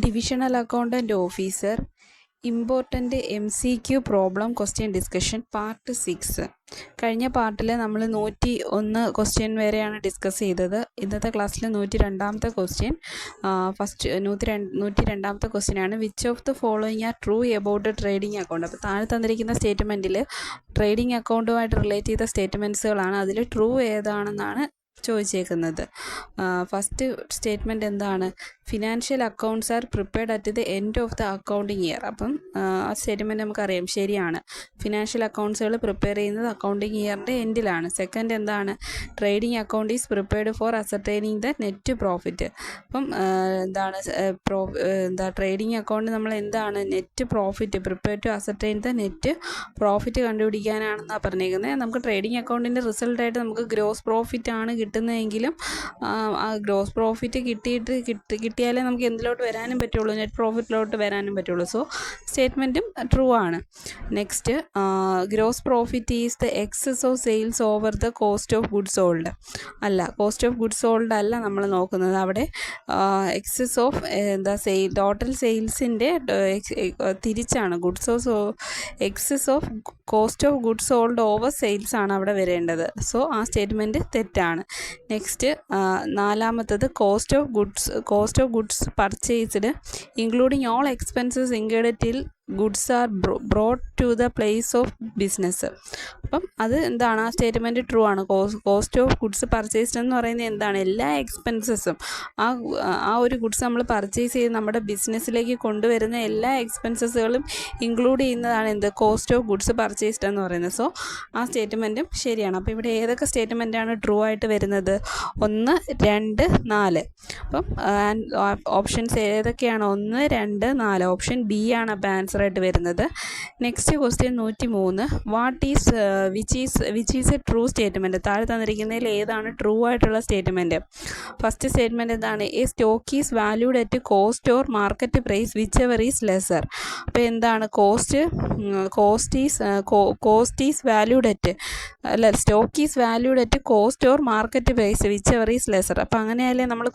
Divisional accountant officer important MCQ problem question discussion part 6. കഴിഞ്ഞ പാർട്ടിൽ നമ്മൾ 101 ക്വസ്റ്റ്യൻ വരെയാണ് ഡിസ്കസ് ചെയ്തത്. ഇന്നത്തെ ക്ലാസ്സിൽ 102ാമത്തെ ക്വസ്റ്റ്യൻ ഫസ്റ്റ് 102ാമത്തെ ക്വസ്റ്റ്യനാണ്. Which of the following are true about trading account. അപ്പോൾ താഴെ തന്നിരിക്കുന്ന സ്റ്റേറ്റ്മെൻറ്റിൽ ട്രേഡിംഗ് അക്കൗണ്ടുമായിട്ട് റിലേറ്റ് ചെയ്ത സ്റ്റേറ്റ്മെൻറ്റ്സുകളാണ്. അതിൽ ട്രൂ ഏതാണെന്നാണ് ചോദിച്ചേക്കുന്നത്. ഫസ്റ്റ് സ്റ്റേറ്റ്മെൻറ്റ് എന്താണ്? Financial accounts are prepared at the end of the accounting year. അപ്പം ആ സ്റ്റേറ്റ്മെൻറ്റ് നമുക്കറിയാം, ശരിയാണ്. ഫിനാൻഷ്യൽ അക്കൗണ്ട്സുകൾ പ്രിപ്പയർ ചെയ്യുന്നത് അക്കൗണ്ടിങ് ഇയറിൻ്റെ എൻഡിലാണ്. സെക്കൻഡ് എന്താണ്? Trading account is prepared for ascertaining the net profit. അപ്പം ട്രേഡിംഗ് അക്കൗണ്ട് നമ്മൾ എന്താണ്? Net profit, prepare to ascertain the net profit കണ്ടുപിടിക്കാനാണെന്നാണ് പറഞ്ഞേക്കുന്നത്. നമുക്ക് ട്രേഡിംഗ് അക്കൗണ്ടിൻ്റെ റിസൾട്ടായിട്ട് നമുക്ക് ഗ്രോസ് പ്രോഫിറ്റ് ആണ് കിട്ടുന്നതെങ്കിലും ആ ഗ്രോസ് പ്രോഫിറ്റ് കിട്ടിയാലേ നമുക്ക് എന്തിലോട്ട് വരാനും പറ്റുള്ളൂ? നെറ്റ് പ്രോഫിറ്റിലോട്ട് വരാനും പറ്റുള്ളൂ. സോ സ്റ്റേറ്റ്മെൻറ്റും ട്രൂ ആണ്. Next, gross profit is the excess of sales over the cost of goods sold. അല്ല, കോസ്റ്റ് ഓഫ് ഗുഡ്സ് സോൾഡ് അല്ല നമ്മൾ നോക്കുന്നത്. അവിടെ എക്സസ് ഓഫ് ടോട്ടൽ സെയിൽസിൻ്റെ തിരിച്ചാണ്. Excess of cost of goods sold over sales ആണ് അവിടെ വരേണ്ടത്. സോ ആ സ്റ്റേറ്റ്മെൻറ്റ് തെറ്റാണ്. നെക്സ്റ്റ്, നാലാമത്തത് cost of goods purchased including all expenses incurred till goods are brought to the place of business. അപ്പം അത് എന്താണ്? ആ സ്റ്റേറ്റ്മെൻറ്റ് ട്രൂ ആണ്. കോസ്റ്റ് ഓഫ് ഗുഡ്സ് പർച്ചേസ്ഡ് എന്ന് പറയുന്നത് എന്താണ്? എല്ലാ എക്സ്പെൻസസും, ആ ഒരു ഗുഡ്സ് നമ്മൾ പർച്ചേസ് ചെയ്ത് നമ്മുടെ ബിസിനസ്സിലേക്ക് കൊണ്ടുവരുന്ന എല്ലാ എക്സ്പെൻസസുകളും ഇൻക്ലൂഡ് ചെയ്യുന്നതാണ് എന്ത്? കോസ്റ്റ് ഓഫ് ഗുഡ്സ് പർച്ചേസ്ഡ് എന്ന് പറയുന്നത്. സോ ആ സ്റ്റേറ്റ്മെൻറ്റും ശരിയാണ്. അപ്പോൾ ഇവിടെ ഏതൊക്കെ സ്റ്റേറ്റ്മെൻറ്റാണ് ട്രൂ ആയിട്ട് വരുന്നത്? 1, 2, 4. അപ്പം ഓപ്ഷൻസ് ഏതൊക്കെയാണ്? 1, 2, 4. ഓപ്ഷൻ ബി ആണ് അപ്പോൾ ആൻസർ ആയിട്ട് വരുന്നത്. Next question 103. Which is a true statement. താഴെ തന്നിരിക്കുന്നതിൽ ഏതാണ് ട്രൂ ആയിട്ടുള്ള സ്റ്റേറ്റ്മെൻറ്റ്? ഫസ്റ്റ് സ്റ്റേറ്റ്മെൻറ്റ് എന്താണ്? A stock is valued at cost or market price whichever is lesser. അപ്പോൾ എന്താണ്? കോസ്റ്റ് ഈസ് വാല്യൂഡ് അറ്റ്, അല്ല, stock is valued at cost or market price whichever is lesser. അപ്പോൾ അങ്ങനെയല്ലേ നമ്മൾ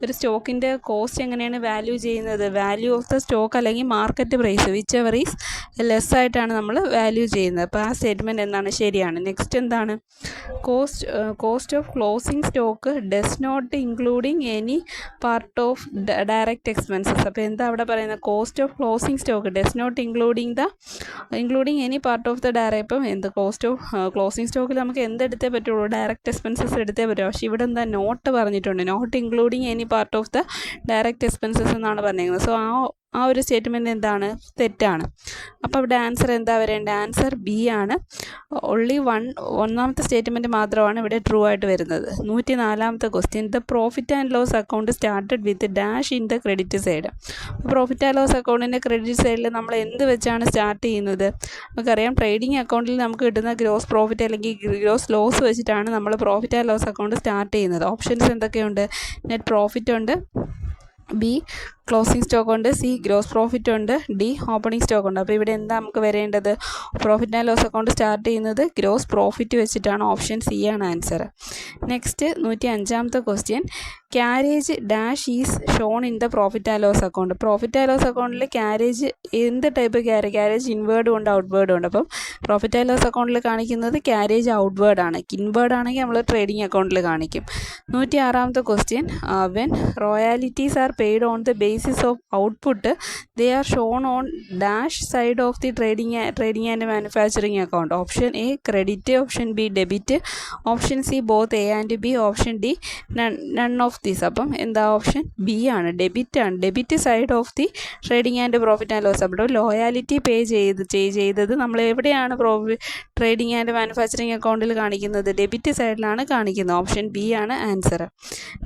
ഒരു സ്റ്റോക്കിൻ്റെ cost എങ്ങനെയാണ് വാല്യൂ ചെയ്യുന്നത്? വാല്യൂ ഓഫ് ദ സ്റ്റോക്ക് അല്ലെങ്കിൽ market price whichever is less ആയിട്ടാണ് നമ്മൾ വാല്യൂ ചെയ്യുന്നത്. അപ്പോൾ ആ സ്റ്റേറ്റ്മെൻറ്റ് എന്താണ്? ശരിയാണ്. നെക്സ്റ്റ് എന്താണ്? Cost of closing stock does not including any part of direct expenses. അപ്പോൾ എന്താ അവിടെ പറയുന്നത്? Cost of closing stock does not including any part of the direct. ഇപ്പം എന്ത്? കോസ്റ്റ് ഓഫ് ക്ലോസിംഗ് സ്റ്റോക്കിൽ നമുക്ക് എന്തെടുത്തേ പറ്റുള്ളൂ? ഡയറക്റ്റ് എക്സ്പെൻസസ് എടുത്തേ പറ്റുള്ളൂ. പക്ഷേ ഇവിടെ എന്താ? നോട്ട് പറഞ്ഞിട്ടുണ്ട്. Not including any part of the direct expenses എന്നാണ് പറഞ്ഞിരിക്കുന്നത്. സോ ആ ഒരു സ്റ്റേറ്റ്മെൻറ്റ് എന്താണ്? തെറ്റാണ്. അപ്പോൾ ഇവിടെ ആൻസർ എന്താ വരേണ്ടത്? ആൻസർ ബി ആണ്. ഓൺലി ഒന്നാമത്തെ സ്റ്റേറ്റ്മെൻറ്റ് മാത്രമാണ് ഇവിടെ ട്രൂ ആയിട്ട് വരുന്നത്. 104ാമത്തെ question. The profit and loss account started with dash in the credit side. Profit and loss അക്കൗണ്ടിൻ്റെ ക്രെഡിറ്റ് സൈഡിൽ നമ്മൾ എന്ത് വെച്ചാണ് സ്റ്റാർട്ട് ചെയ്യുന്നത്? നമുക്കറിയാം, ട്രേഡിംഗ് അക്കൗണ്ടിൽ നമുക്ക് കിട്ടുന്ന ഗ്രോസ് പ്രോഫിറ്റ് അല്ലെങ്കിൽ ഗ്രോസ് ലോസ് വെച്ചിട്ടാണ് നമ്മൾ profit and loss account start ചെയ്യുന്നത്. ഓപ്ഷൻസ് എന്തൊക്കെയുണ്ട്? നെറ്റ് പ്രോഫിറ്റ് ഉണ്ട്, ബി ക്ലോസിംഗ് സ്റ്റോക്ക് ഉണ്ട്, സി ഗ്രോസ് പ്രോഫിറ്റ് ഉണ്ട്, ഡി ഓപ്പണിംഗ് സ്റ്റോക്ക് ഉണ്ട്. അപ്പോൾ ഇവിടെ എന്താ നമുക്ക് വരേണ്ടത്? Profit and loss account start ചെയ്യുന്നത് ഗ്രോസ് പ്രോഫിറ്റ് വെച്ചിട്ടാണ്. ഓപ്ഷൻ സി ആണ് ആൻസർ. നെക്സ്റ്റ് 105ാമത്തെ question. Carriage dash is shown in the profit and loss account. Profit and loss അക്കൗണ്ടിൽ ക്യാരേജ് എന്ത് ടൈപ്പ് ക്യാരേജ് ഇൻവേർഡും ഉണ്ട്, ഔട്ട്വേർഡും ഉണ്ട്. അപ്പം പ്രോഫിറ്റ് ആൻഡ് ലോസ് അക്കൗണ്ടിൽ കാണിക്കുന്നത് ക്യാരേജ് ഔട്ട്വേർഡ് ആണ്. ഇൻവേർഡ് ആണെങ്കിൽ നമ്മൾ ട്രേഡിംഗ് അക്കൗണ്ടിൽ കാണിക്കും. 106ാമത്തെ question. When royalties are paid on the basis of output, they are shown on dash side of the trading and manufacturing account. Option A credit, option B debit, option C both A and B, option D none of these. അപ്പം എന്താ? Option B ആണ്, debit ആണ്. Debit side of the trading and profit and loss. അപ്പോൾ loyalty pay ചെയ്തത് നമ്മൾ എവിടെയാണ് trading and manufacturing അക്കൗണ്ടിൽ കാണിക്കുന്നത്? ഡെബിറ്റ് സൈഡിലാണ് കാണിക്കുന്നത്. ഓപ്ഷൻ ബി ആണ് ആൻസർ.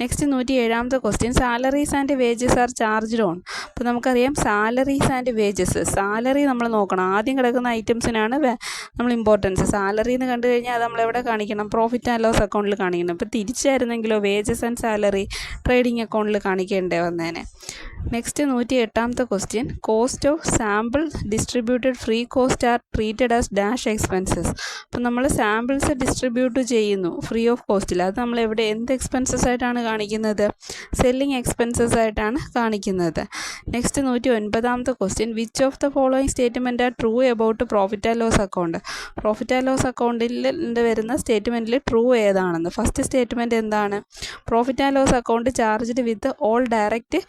നെക്സ്റ്റ് 107ാമത്തെ question. Salaries and wages are charged on. അപ്പോൾ നമുക്കറിയാം സാലറീസ് ആൻഡ് വേജസ്. സാലറി നമ്മൾ നോക്കണം, ആദ്യം കിടക്കുന്ന ഐറ്റംസിനാണ് നമ്മൾ ഇമ്പോർട്ടൻസ്. സാലറി എന്ന് കണ്ടു കഴിഞ്ഞാൽ അത് നമ്മളെവിടെ കാണിക്കണം? പ്രോഫിറ്റ് ആൻഡ് ലോസ് അക്കൗണ്ടിൽ കാണിക്കണം. ഇപ്പോൾ തിരിച്ചായിരുന്നെങ്കിലോ വേജസ് ആൻഡ് സാലറി ട്രേഡിംഗ് അക്കൗണ്ടിൽ കാണിക്കേണ്ടേ വന്നേനെ. നെക്സ്റ്റ് 108ാമത്തെ question, cost of sample distributed free cost are treated as dash expenses. അപ്പം നമ്മൾ സാമ്പിൾസ് ഡിസ്ട്രിബ്യൂട്ട് ചെയ്യുന്നു ഫ്രീ ഓഫ് കോസ്റ്റിൽ, അത് നമ്മൾ എവിടെ എന്ത് എക്സ്പെൻസസ് ആയിട്ടാണ് കാണിക്കുന്നത്? സെല്ലിംഗ് എക്സ്പെൻസസ് ആയിട്ടാണ് കാണിക്കുന്നത്. നെക്സ്റ്റ് 109ാമത്തെ question, which of the following statement are true about profit and loss account. Profit and loss അക്കൗണ്ടിൽ വരുന്ന സ്റ്റേറ്റ്മെൻറ്റിൽ ട്രൂ ഏതാണെന്ന്. ഫസ്റ്റ് സ്റ്റേറ്റ്മെൻറ്റ് എന്താണ്? Profit and loss account charged with all direct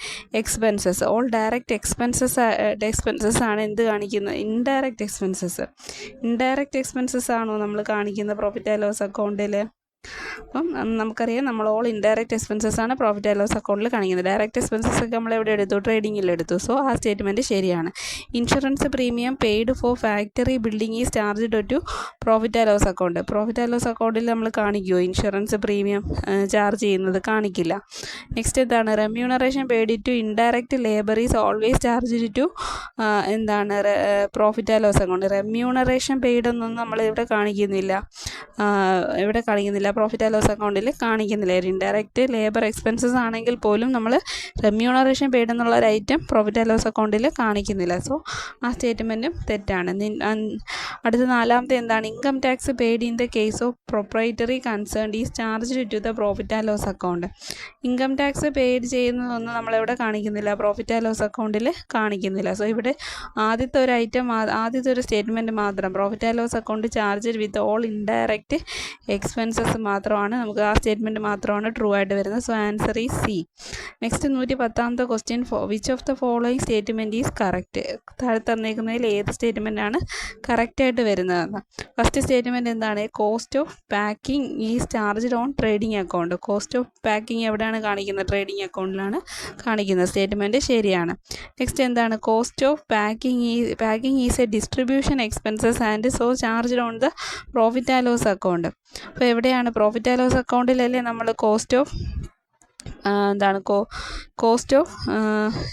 expenses. All direct expenses ആണ് എന്ത് കാണിക്കുന്നത്? Indirect expenses. Indirect expenses ആണോ നമ്മൾ കാണിക്കുന്ന പ്രോഫിറ്റ് ആൻഡ് ലോസ് അക്കൗണ്ടിൽ? അപ്പം നമുക്കറിയാം നമ്മൾ ഓൾ ഇൻഡയറക്റ്റ് എക്സ്പെൻസസ് ആണ് പ്രോഫിറ്റ് ആൻഡ് ലോസ് അക്കൗണ്ടിൽ കാണിക്കുന്നത്. ഡയറക്റ്റ് എക്സ്പെൻസസ് ഒക്കെ നമ്മൾ എവിടെ എടുത്തു? ട്രേഡിങ്ങിൽ എടുത്തു. സോ ആ സ്റ്റേറ്റ്മെൻറ്റ് ശരിയാണ്. Insurance premium paid for factory building is charged to profit and loss account. Profit and loss അക്കൗണ്ടിൽ നമ്മൾ കാണിക്കുമോ ഇൻഷുറൻസ് പ്രീമിയം ചാർജ് ചെയ്യുന്നത്? കാണിക്കില്ല. നെക്സ്റ്റ് എന്താണ്? Remuneration paid to indirect labour is always charged to എന്താണ്? Profit and loss account. Remuneration paid എന്നൊന്നും നമ്മൾ ഇവിടെ കാണിക്കുന്നില്ല. പ്രോഫിറ്റ് ആൻഡ് ലോസ് അക്കൗണ്ടിൽ കാണിക്കുന്നില്ല. ഇൻഡയറക്റ്റ് ലേബർ എക്സ്പെൻസസ് ആണെങ്കിൽ പോലും നമ്മൾ റെമ്യൂണറേഷൻ പെയ്ഡ് എന്നുള്ള ഒരു ഐറ്റം പ്രോഫിറ്റ് ആൻഡ് ലോസ് അക്കൗണ്ടിൽ കാണിക്കുന്നില്ല. സോ ആ സ്റ്റേറ്റ്മെൻറ്റും തെറ്റാണ്. അടുത്ത 4ാമത്തെ എന്താണ്? Income tax paid in the case of proprietary concerned is charged to the profit and loss account. Income tax paid ചെയ്യുന്നതൊന്നും നമ്മളെവിടെ കാണിക്കുന്നില്ല? പ്രോഫിറ്റ് ആൻഡ് ലോസ് അക്കൗണ്ടിൽ കാണിക്കുന്നില്ല. സോ ഇവിടെ ആദ്യത്തെ ഒരു സ്റ്റേറ്റ്മെൻറ്റ് മാത്രം, profit and loss account charged with all indirect expenses മാത്രമാണ്, നമുക്ക് ആ സ്റ്റേറ്റ്മെൻറ്റ് മാത്രമാണ് ട്രൂ ആയിട്ട് വരുന്നത്. So answer is C. Next 110ാമത്തെ question, which of the following statement is correct. താഴെ തന്നിരിക്കുന്നതിൽ ഏത് സ്റ്റേറ്റ്മെൻറ്റാണ് കറക്റ്റായിട്ട് വരുന്നതെന്ന്. ഫസ്റ്റ് സ്റ്റേറ്റ്മെൻറ്റ് എന്താണ്? Cost of packing is charged on trading account. Cost of packing എവിടെയാണ് കാണിക്കുന്നത്? ട്രേഡിംഗ് അക്കൗണ്ടിലാണ് കാണിക്കുന്നത്. സ്റ്റേറ്റ്മെൻറ്റ് ശരിയാണ്. നെക്സ്റ്റ് എന്താണ്? Cost of packing is a distribution expenses and so charged on the profit and loss account. അപ്പോൾ എവിടെയാണ്? Profit and loss അക്കൗണ്ടിലല്ലേ നമ്മൾ cost of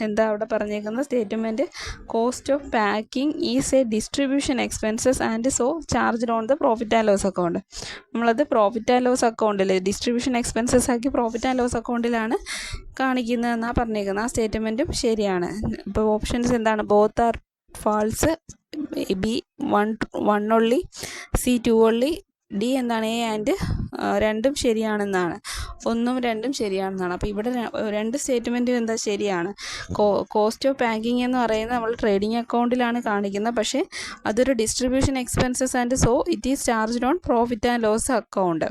എന്താ അവിടെ പറഞ്ഞേക്കുന്ന statement? Cost of packing is a distribution expenses and so charged on the profit and loss account. നമ്മളത് profit and loss അക്കൗണ്ടിൽ distribution expenses ആക്കി profit and loss അക്കൗണ്ടിലാണ് കാണിക്കുന്നതെന്നാണ് പറഞ്ഞേക്കുന്നത്. ആ സ്റ്റേറ്റ്മെൻറ്റും ശരിയാണ്. ഇപ്പോൾ ഓപ്ഷൻസ് എന്താണ്? Both are false. B 1 only, C 2 only, D എന്താണ്? എ ആൻഡ് 2 ശരിയാണെന്നാണ്. 1ഉം 2ഉം ശരിയാണെന്നാണ്. അപ്പോൾ ഇവിടെ 2 സ്റ്റേറ്റ്മെൻറ്റും എന്താ? ശരിയാണ്. കോസ്റ്റ് ഓഫ് പാക്കിംഗ് എന്ന് പറയുന്നത് നമ്മൾ ട്രേഡിംഗ് അക്കൗണ്ടിലാണ് കാണിക്കുന്നത്, പക്ഷേ അതൊരു distribution expenses and so it is charged on profit and loss account.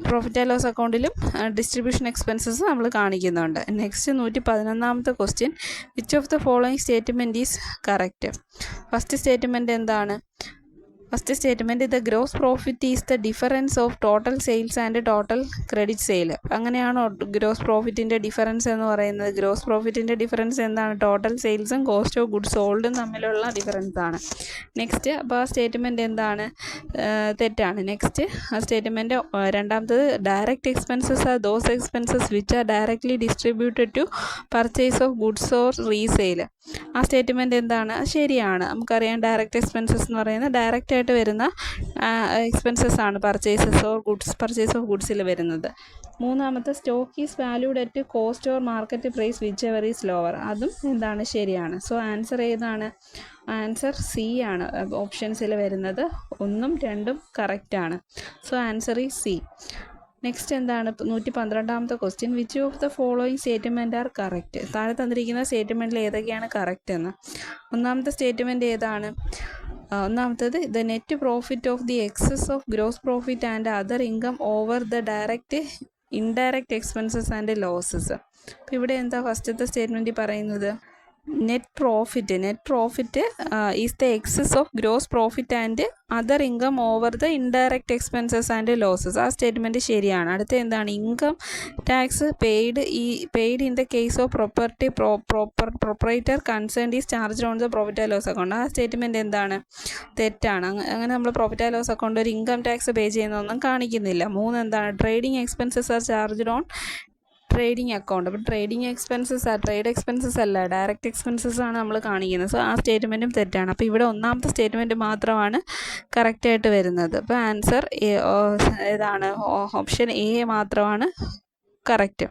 Profit and loss അക്കൗണ്ടിലും ഡിസ്ട്രിബ്യൂഷൻ എക്സ്പെൻസസ് നമ്മൾ കാണിക്കുന്നുണ്ട്. നെക്സ്റ്റ് 111ാമത്തെ question, which of the following statement is correct. First statement എന്താണ്? First statement, the gross profit is the difference of total sales and total credit sale. അങ്ങനെയാണോ gross പ്രോഫിറ്റിൻ്റെ difference എന്ന് പറയുന്നത്? Gross പ്രോഫിറ്റിൻ്റെ difference എന്താണ്? ടോട്ടൽ സെയിൽസും cost of goods സോൾഡും തമ്മിലുള്ള ഡിഫറൻസ് ആണ്. നെക്സ്റ്റ് അപ്പോൾ ആ സ്റ്റേറ്റ്മെൻറ്റ് എന്താണ്? തെറ്റാണ്. നെക്സ്റ്റ് ആ സ്റ്റേറ്റ്മെൻറ്റ് രണ്ടാമത്തത്, direct expenses are those expenses which are directly distributed to purchase of goods or resale. ആ സ്റ്റേറ്റ്മെൻറ്റ് എന്താണ്? ശരിയാണ്. നമുക്കറിയാം ഡയറക്റ്റ് എക്സ്പെൻസസ് എന്ന് പറയുന്നത് ഡയറക്റ്റ് ആയിട്ട് വരുന്ന എക്സ്പെൻസസ് ആണ് പർച്ചേസ് ഓഫ് ഗുഡ്സിൽ വരുന്നത്. മൂന്നാമത്തെ, stock is valued at cost or market price whichever is lower. അതും എന്താണ്? ശരിയാണ്. സോ ആൻസർ ഏതാണ്? ആൻസർ സി ആണ്. ഓപ്ഷൻസിൽ വരുന്നത് 1ഉം 2ഉം കറക്റ്റാണ്. So answer is C. Next എന്താണ്? 112ാമത്തെ question, which of the following statement are correct. താഴെ തന്നിരിക്കുന്ന സ്റ്റേറ്റ്മെൻറ്റിൽ ഏതൊക്കെയാണ് കറക്റ്റ് എന്ന്. ഒന്നാമത്തെ സ്റ്റേറ്റ്മെൻറ്റ് ഏതാണ്? ഒന്നാമത്തത്, the net profit of the excess of gross profit and other income over the indirect expenses and losses. അപ്പോൾ ഇവിടെ എന്താ ഫസ്റ്റത്തെ സ്റ്റേറ്റ്മെൻറ്റിൽ പറയുന്നത്? Net profit is the excess of gross profit and other income over the indirect expenses and losses. ആ statement ശരിയാണ്. അടുത്ത എന്താണ്? Income tax paid in the case of proprietor concerned is charged on the profit and loss account. ആ statement എന്താണ്? തെറ്റാണ്. അങ്ങനെ നമ്മൾ profit and loss account ഒരു ഇൻകം ടാക്സ് പേ ചെയ്യുന്നതൊന്നും കാണിക്കുന്നില്ല. 3 എന്താണ്? Trading expenses are charged on trading account. അപ്പോൾ trading expenses trade expenses അല്ല, ഡയറക്റ്റ് എക്സ്പെൻസസ് ആണ് നമ്മൾ കാണിക്കുന്നത്. സോ ആ സ്റ്റേറ്റ്മെൻറ്റും തെറ്റാണ്. അപ്പോൾ ഇവിടെ ഒന്നാമത്തെ സ്റ്റേറ്റ്മെൻറ്റ് മാത്രമാണ് കറക്റ്റായിട്ട് വരുന്നത്. അപ്പോൾ ആൻസർ ഏതാണ്? ഓപ്ഷൻ എ മാത്രമാണ് കറക്റ്റ്.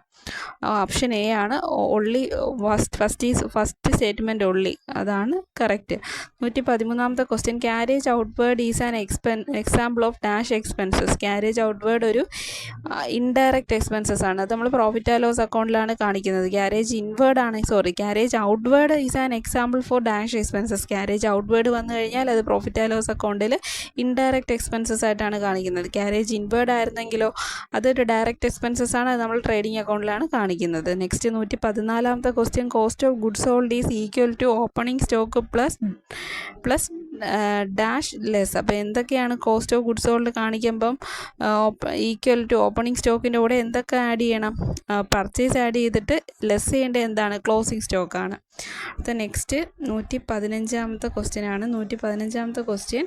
ഓപ്ഷൻ എ ആണ് ഒള്ളി ഫസ്റ്റ് സ്റ്റേറ്റ്മെൻറ്റ് ഒള്ളി, അതാണ് കറക്റ്റ്. 113ാമത്തെ question, carriage outward is an example of dash expenses. Carriage outward ഒരു ഇൻഡയറക്റ്റ് എക്സ്പെൻസസ് ആണ്. അത് നമ്മൾ പ്രോഫിറ്റ് ആൻഡ് ലോസ് അക്കൗണ്ടിലാണ് കാണിക്കുന്നത്. Carriage outward is an example for dash expenses. Carriage outward വന്നു കഴിഞ്ഞാൽ അത് പ്രോഫിറ്റ് ആൻഡ് ലോസ് അക്കൗണ്ടിൽ ഇൻഡയറക്റ്റ് എക്സ്പെൻസസ് ആയിട്ടാണ് കാണിക്കുന്നത്. ക്യാരേജ് ഇൻവേർഡ് ആയിരുന്നെങ്കിലോ അതൊരു ഡയറക്റ്റ് എക്സ്പെൻസസ് ആണ്, അത് നമ്മൾ ട്രേഡിംഗ് അക്കൗണ്ടിലാണ് കാണിക്കുന്നത്. നെക്സ്റ്റ് 114ാമത്തെ question, cost of goods sold is equal to opening stock plus dash less. അപ്പോൾ എന്തൊക്കെയാണ് കോസ്റ്റ് ഓഫ് ഗുഡ്സ് സോൾഡ് കാണിക്കുമ്പം ഈക്വൽ ടു ഓപ്പണിംഗ് സ്റ്റോക്കിൻ്റെ കൂടെ എന്തൊക്കെ ആഡ് ചെയ്യണം? പർച്ചേസ് ആഡ് ചെയ്തിട്ട് ലെസ് ചെയ്യേണ്ടത് എന്താണ്? ക്ലോസിംഗ് സ്റ്റോക്കാണ്. അടുത്ത നെക്സ്റ്റ് 115ാമത്തെ ക്വസ്റ്റ്യൻ ആണ്. 115ാമത്തെ question,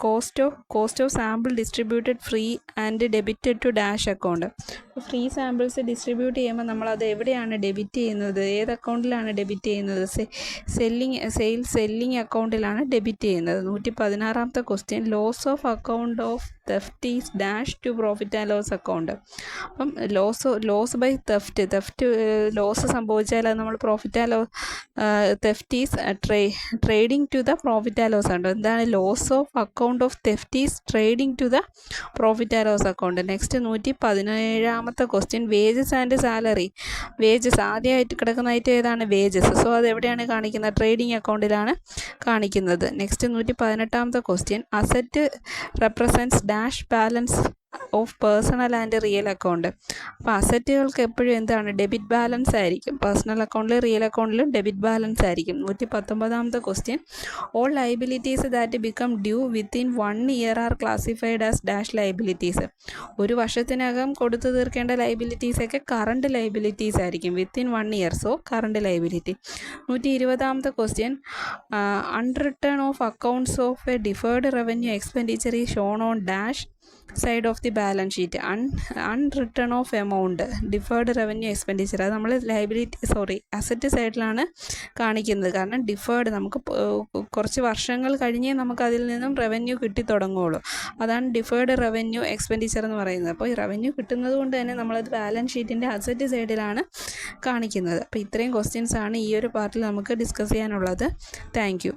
cost of sample distributed free and debited to dash account. Free samples distribute ചെയ്യുമ്പോൾ നമ്മളത് എവിടെയാണ് ഡെബിറ്റ് ചെയ്യുന്നത്? ഏത് അക്കൗണ്ടിലാണ് ഡെബിറ്റ് ചെയ്യുന്നത്? സെല്ലിംഗ് അക്കൗണ്ടിലാണ് ഡെബിറ്റ് ചെയ്യുന്നത്. 116ാമത്തെ question, loss of account of theft is dash to profit and loss account. അപ്പം ലോസ് ബൈ തെഫ്റ്റ് ലോസ് സംഭവിച്ചാൽ അത് നമ്മൾ profit and loss theft is trading to the profit and loss ഉണ്ട്. എന്താണ്? Loss of account of theft is trading to the profit and loss account. Next 117ാമത്തെ question, wages and salary. Wages ആദ്യമായിട്ട് കിടക്കുന്ന item ഏതാണ്? Wages. So അത് എവിടെയാണ് കാണിക്കുന്നത്? Trading അക്കൗണ്ടിലാണ് കാണിക്കുന്നത്. നെക്സ്റ്റ് 118ാമത്തെ question, asset represents dash balance of personal and real account. അപ്പോൾ അസറ്റുകൾക്ക് എപ്പോഴും എന്താണ്? ഡെബിറ്റ് ബാലൻസ് ആയിരിക്കും. പേഴ്സണൽ അക്കൗണ്ടിലും റിയൽ അക്കൗണ്ടിലും ഡെബിറ്റ് ബാലൻസ് ആയിരിക്കും. 119ാമത്തെ question, all liabilities that become due within 1 year are classified as dash liabilities. ഒരു വർഷത്തിനകം കൊടുത്തു തീർക്കേണ്ട ലയബിലിറ്റീസൊക്കെ കറണ്ട് ലയബിലിറ്റീസ് ആയിരിക്കും. Within 1 year, so current liability. 120ാമത്തെ question, unwritten of accounts of a deferred revenue expenditure is shown on dash side of the balance sheet. Unwritten of amount deferred revenue expenditure, അത് നമ്മൾ asset സൈഡിലാണ് കാണിക്കുന്നത്. കാരണം deferred നമുക്ക് കുറച്ച് വർഷങ്ങൾ കഴിഞ്ഞേ നമുക്ക് അതിൽ നിന്നും റവന്യൂ കിട്ടി തുടങ്ങുകയുള്ളൂ. അതാണ് ഡിഫേർഡ് റവന്യൂ എക്സ്പെൻഡിച്ചർ എന്ന് പറയുന്നത്. അപ്പോൾ ഈ റവന്യൂ കിട്ടുന്നത് കൊണ്ട് തന്നെ നമ്മളത് ബാലൻസ് ഷീറ്റിൻ്റെ അസറ്റ് സൈഡിലാണ് കാണിക്കുന്നത്. അപ്പോൾ ഇത്രയും ക്വസ്റ്റ്യൻസ് ആണ് ഈ ഒരു പാർട്ടിൽ നമുക്ക് ഡിസ്കസ് ചെയ്യാനുള്ളത്. Thank you.